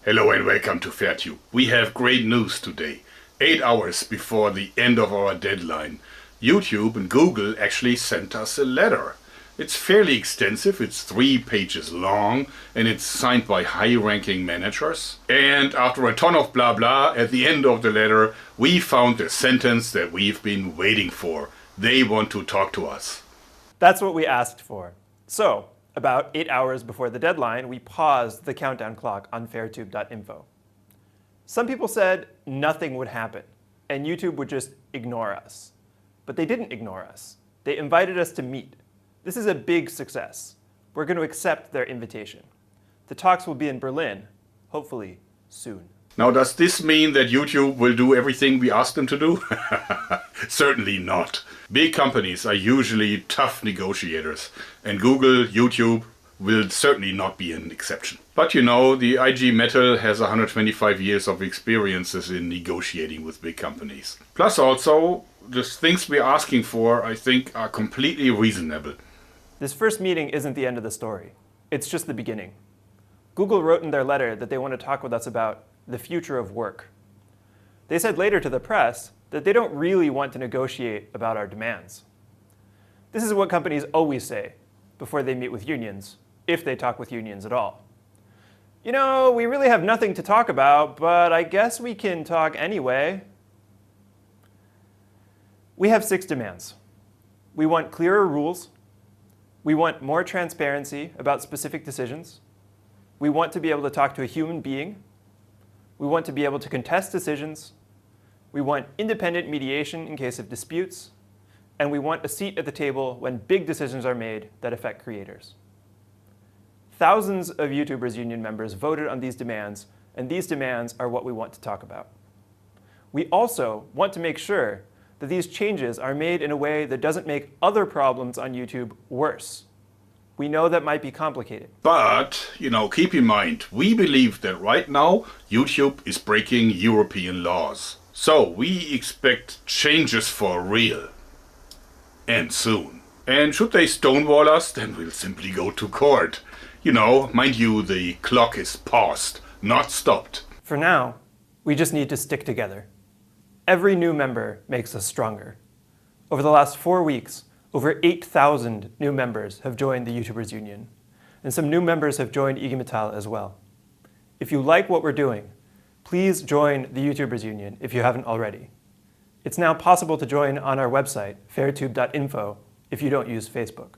Hello and welcome to FairTube. We have great news today. 8 hours before the end of our deadline, YouTube and Google actually sent us a letter. It's fairly extensive, it's 3 pages long, and it's signed by high-ranking managers. And after a ton of blah blah, at the end of the letter, we found the sentence that we've been waiting for. They want to talk to us. That's what we asked for. So, about 8 hours before the deadline, we paused the countdown clock on fairtube.info. Some people said nothing would happen, and YouTube would just ignore us. But they didn't ignore us. They invited us to meet. This is a big success. We're going to accept their invitation. The talks will be in Berlin, hopefully soon. Now, does this mean that YouTube will do everything we ask them to do? Certainly not. Big companies are usually tough negotiators, and Google, YouTube will certainly not be an exception. But you know, the IG Metall has 125 years of experiences in negotiating with big companies. Plus also, the things we're asking for, I think, are completely reasonable. This first meeting isn't the end of the story. It's just the beginning. Google wrote in their letter that they want to talk with us about the future of work. They said later to the press that they don't really want to negotiate about our demands. This is what companies always say before they meet with unions, if they talk with unions at all. You know, we really have nothing to talk about, but I guess we can talk anyway. We have 6 demands. We want clearer rules. We want more transparency about specific decisions. We want to be able to talk to a human being. We want to be able to contest decisions. We want independent mediation in case of disputes. And we want a seat at the table when big decisions are made that affect creators. Thousands of YouTubers union members voted on these demands, and these demands are what we want to talk about. We also want to make sure that these changes are made in a way that doesn't make other problems on YouTube worse. We know that might be complicated. But, you know, keep in mind, we believe that right now YouTube is breaking European laws. So we expect changes for real. And soon. And should they stonewall us, then we'll simply go to court. You know, mind you, the clock is paused, not stopped. For now, we just need to stick together. Every new member makes us stronger. Over the last 4 weeks, over 8,000 new members have joined the YouTubers Union, and some new members have joined IG Metall as well. If you like what we're doing, please join the YouTubers Union if you haven't already. It's now possible to join on our website, fairtube.info, if you don't use Facebook.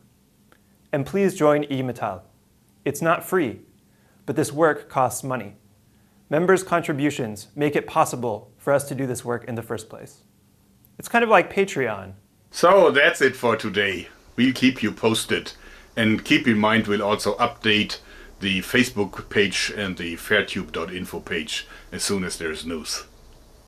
And please join IG Metall. It's not free, but this work costs money. Members' contributions make it possible for us to do this work in the first place. It's kind of like Patreon. So that's it for today. We'll keep you posted. And keep in mind, we'll also update the Facebook page and the fairtube.info page as soon as there's news.